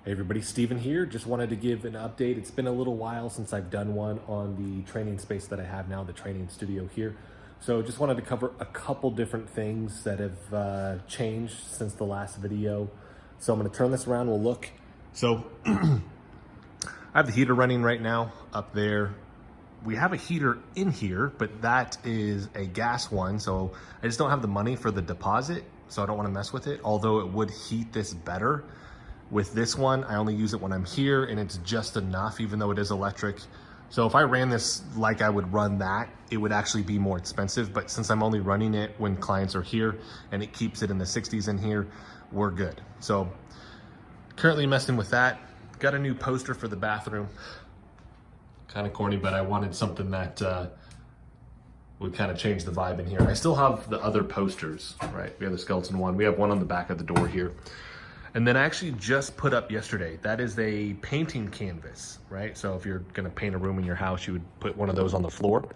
Hey everybody, Steven here. Just wanted to give an update. It's been a little while since I've done one on the training space that I have now, the training studio here. So just wanted to cover a couple different things that have changed since the last video. So I'm gonna turn this around, we'll look. So I have the heater running right now up there. We have a heater in here, but that is a gas one. So I just don't have the money for the deposit, so I don't wanna mess with it, although it would heat this better. With this one, I only use it when I'm here and it's just enough, even though it is electric. So if I ran this like I would run that, it would actually be more expensive. But since I'm only running it when clients are here and it keeps it in the 60s in here, we're good. So currently messing with that. Got a new poster for the bathroom. Kind of corny, but I wanted something that would kind of change the vibe in here. I still have the other posters, right? We have the skeleton one. We have one on the back of the door here. And then I actually just put up yesterday, that is a painting canvas, right? So if you're gonna paint a room in your house, you would put one of those on the floor.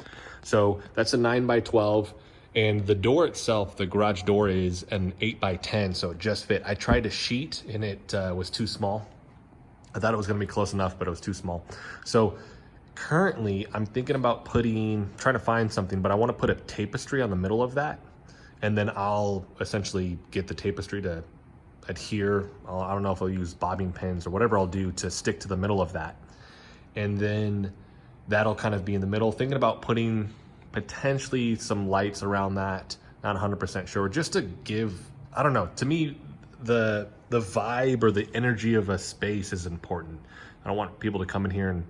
So that's a 9x12, and the door itself, the garage door, is an 8x10, so it just fit. I tried a sheet and it was too small. I thought it was gonna be close enough, but it was too small. So currently I'm thinking about trying to find something, but I wanna put a tapestry on the middle of that, and then I'll essentially get the tapestry to adhere. I don't know if I'll use bobbing pins or whatever I'll do to stick to the middle of that. And then that'll kind of be in the middle. Thinking about putting potentially some lights around that, not 100% sure, just to give, I don't know, to me, the vibe or the energy of a space is important. I don't want people to come in here and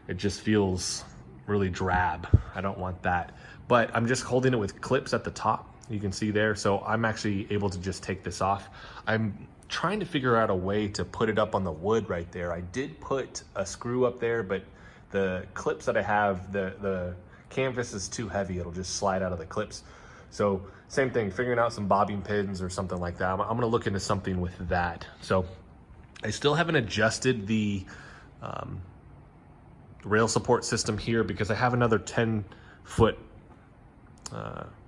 it just feels really drab. I don't want that. But I'm just holding it with clips at the top. You can see there. So I'm actually able to just take this off. I'm trying to figure out a way to put it up on the wood right there. I did put a screw up there, but the clips that I have, the canvas is too heavy. It'll just slide out of the clips. So same thing, figuring out some bobbing pins or something like that. I'm gonna look into something with that. So I still haven't adjusted the rail support system here because I have another 10-foot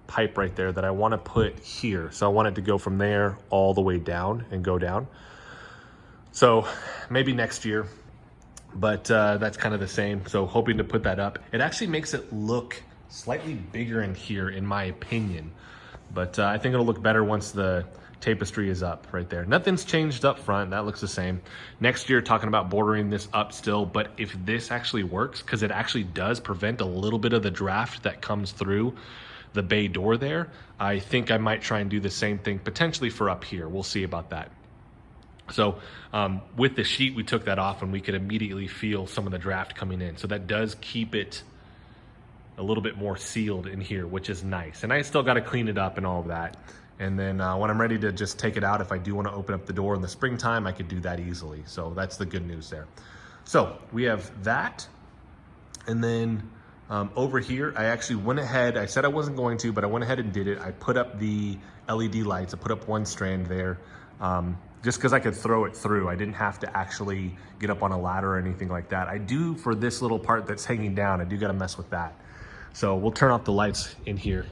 pipe right there that I want to put here. So I want it to go from there all the way down and go down. So maybe next year, but that's kind of the same. So hoping to put that up. It actually makes it look slightly bigger in here, in my opinion. But I think it'll look better once the tapestry is up right there. Nothing's changed up front. That looks the same. Next year, talking about bordering this up still. But if this actually works, because it actually does prevent a little bit of the draft that comes through the bay door there, I think I might try and do the same thing potentially for up here. We'll see about that. So with the sheet, we took that off and we could immediately feel some of the draft coming in. So that does keep it a little bit more sealed in here, which is nice. And I still got to clean it up and all of that. And then when I'm ready to just take it out, if I do want to open up the door in the springtime, I could do that easily. So that's the good news there. So we have that. And then over here, I actually went ahead, I said I wasn't going to, but I went ahead and did it. I put up the LED lights. I put up one strand there just because I could throw it through. I didn't have to actually get up on a ladder or anything like that. I do for this little part that's hanging down. I do got to mess with that. So we'll turn off the lights in here.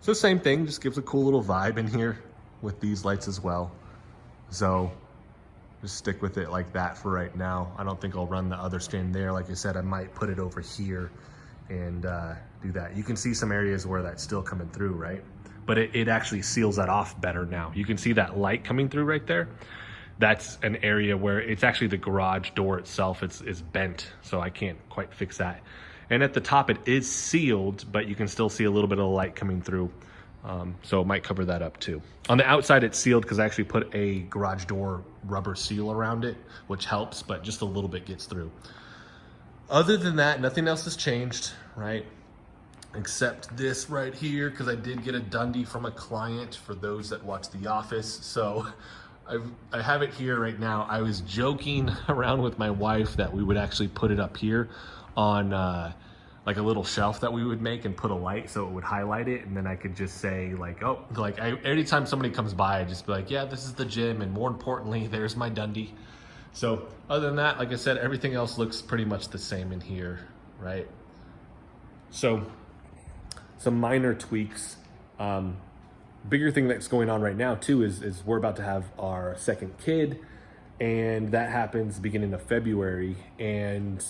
So same thing, just gives a cool little vibe in here with these lights as well. So just stick with it like that for right now. I don't think I'll run the other strand there. Like I said, I might put it over here and do that. You can see some areas where that's still coming through, right? But it actually seals that off better now. You can see that light coming through right there. That's an area where it's actually the garage door itself is bent, so I can't quite fix that. And at the top it is sealed, but you can still see a little bit of light coming through. So it might cover that up too. On the outside it's sealed because I actually put a garage door rubber seal around it, which helps, but just a little bit gets through. Other than that, nothing else has changed, right? Except this right here, because I did get a Dundee from a client for those that watch The Office. So I have it here right now. I was joking around with my wife that we would actually put it up here on like a little shelf that we would make and put a light so it would highlight it, and then I could just say like, oh, like anytime somebody comes by, I'd just be like, yeah, this is the gym, and more importantly, there's my Dundee. So other than that, like I said, everything else looks pretty much the same in here, right? So some minor tweaks. bigger thing that's going on right now too is we're about to have our second kid, and that happens beginning of February. And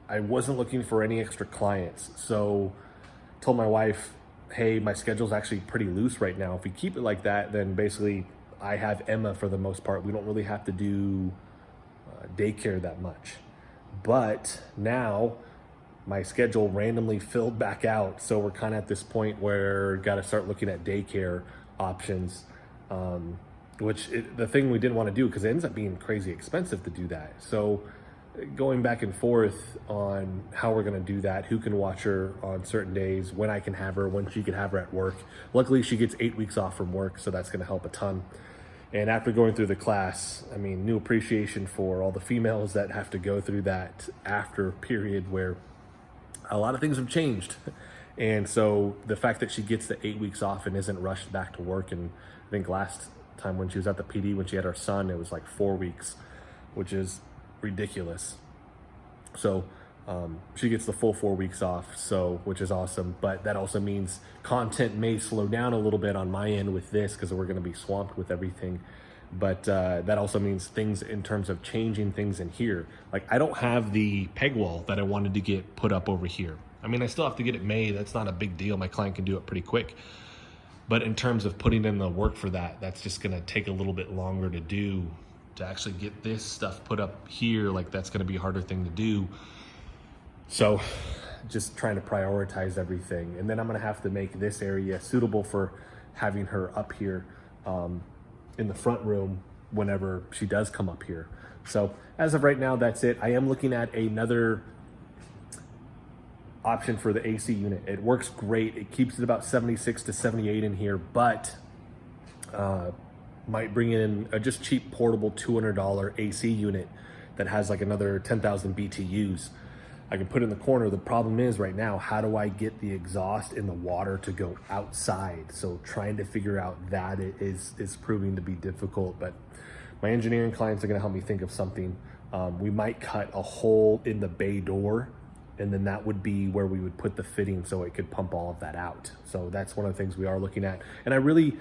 I wasn't looking for any extra clients, so told my wife, hey, my schedule's actually pretty loose right now. If we keep it like that, then basically I have Emma for the most part. We don't really have to do daycare that much. But now my schedule randomly filled back out, so we're kind of at this point where got to start looking at daycare options, the thing we didn't want to do because it ends up being crazy expensive to do that. So going back and forth on how we're going to do that, who can watch her on certain days, when I can have her, when she can have her at work. Luckily she gets 8 weeks off from work, so that's going to help a ton. And after going through the class, I mean, new appreciation for all the females that have to go through that after period where a lot of things have changed. And so the fact that she gets the 8 weeks off and isn't rushed back to work, and I think last time when she was at the PD, when she had her son, it was like 4 weeks, which is ridiculous. So she gets the full 4 weeks off, so which is awesome. But that also means content may slow down a little bit on my end with this because we're going to be swamped with everything. But that also means things in terms of changing things in here. Like I don't have the peg wall that I wanted to get put up over here. I mean, I still have to get it made. That's not a big deal. My client can do it pretty quick. But in terms of putting in the work for that, that's just going to take a little bit longer to do. To actually get this stuff put up here, like that's going to be a harder thing to do. So just trying to prioritize everything. And then I'm going to have to make this area suitable for having her up here in the front room whenever she does come up here. So as of right now, that's it. I am looking at another option for the AC unit. It works great. It keeps it about 76 to 78 in here, but might bring in a just cheap portable $200 AC unit that has like another 10,000 BTUs. I can put in the corner. The problem is right now, how do I get the exhaust in the water to go outside? So trying to figure out that is proving to be difficult, but my engineering clients are gonna help me think of something. We might cut a hole in the bay door, and then that would be where we would put the fitting so it could pump all of that out. So that's one of the things we are looking at. And I really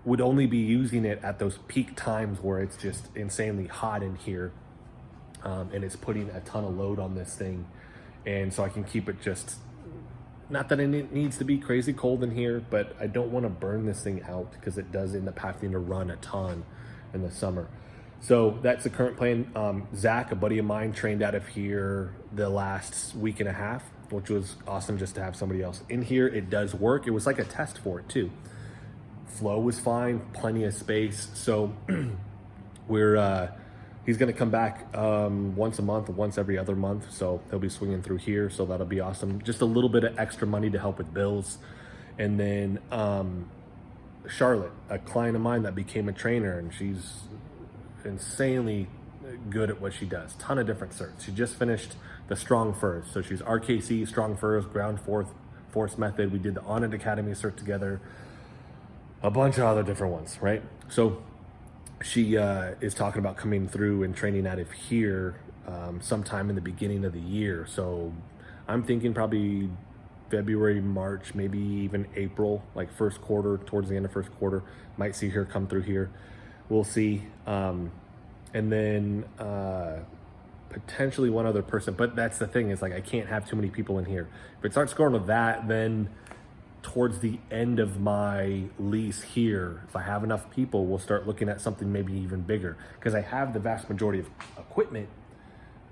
would only be using it at those peak times where it's just insanely hot in here. And it's putting a ton of load on this thing. And so I can keep it just, not that it needs to be crazy cold in here, but I don't want to burn this thing out because it does end up having to run a ton in the summer. So that's the current plan. Zach, a buddy of mine, trained out of here the last week and a half, which was awesome just to have somebody else in here. It does work. It was like a test for it too. Flow was fine, plenty of space. So he's going to come back once a month, once every other month. So he'll be swinging through here. So that'll be awesome. Just a little bit of extra money to help with bills. And then Charlotte, a client of mine that became a trainer, and she's insanely good at what she does. Ton of different certs. She just finished the Strong Furs. So she's RKC, Strong Furs, Ground Force Method. We did the On It Academy cert together. A bunch of other different ones, right? So she is talking about coming through and training out of here sometime in the beginning of the year. So I'm thinking probably February, March, maybe even April, like first quarter, towards the end of first quarter, might see her come through here. We'll see. And then potentially one other person, but that's the thing, is like I can't have too many people in here. If it starts going with that, then towards the end of my lease here, if I have enough people, we'll start looking at something maybe even bigger, because I have the vast majority of equipment.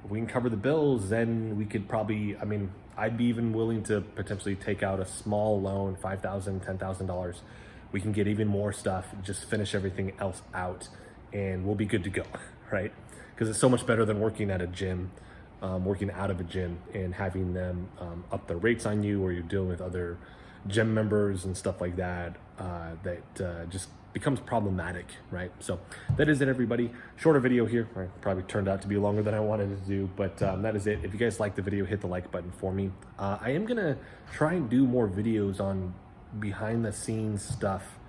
If we can cover the bills, then we could probably, I mean, I'd be even willing to potentially take out a small loan, $5,000, $10,000. We can get even more stuff, just finish everything else out, and we'll be good to go, right? Because it's so much better than working at a gym, working out of a gym and having them up the rates on you, or you're dealing with other gym members and stuff like that, just becomes problematic, right? So that is it, everybody. Shorter video here. Probably turned out to be longer than I wanted to do, but that is it. If you guys like the video, hit the like button for me. I am gonna try and do more videos on behind the scenes stuff,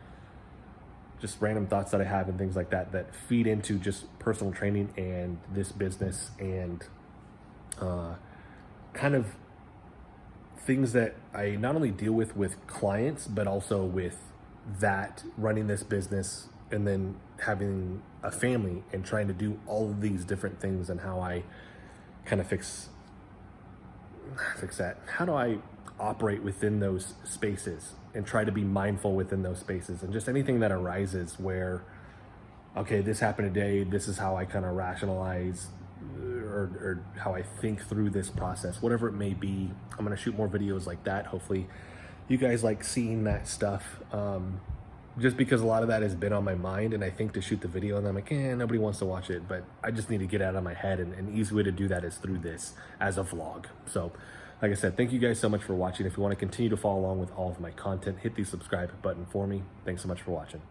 just random thoughts that I have and things like that that feed into just personal training and this business, and kind of things that I not only deal with clients, but also with that running this business and then having a family and trying to do all of these different things, and how I kind of fix that. How do I operate within those spaces and try to be mindful within those spaces, and just anything that arises where, okay, this happened today, this is how I kind of rationalize or how I think through this process, whatever it may be. I'm going to shoot more videos like that. Hopefully you guys like seeing that stuff, just because a lot of that has been on my mind, and I think to shoot the video and I'm like, nobody wants to watch it, but I just need to get it out of my head, and an easy way to do that is through this as a vlog. So like I said, thank you guys so much for watching. If you want to continue to follow along with all of my content, hit the subscribe button for me. Thanks so much for watching.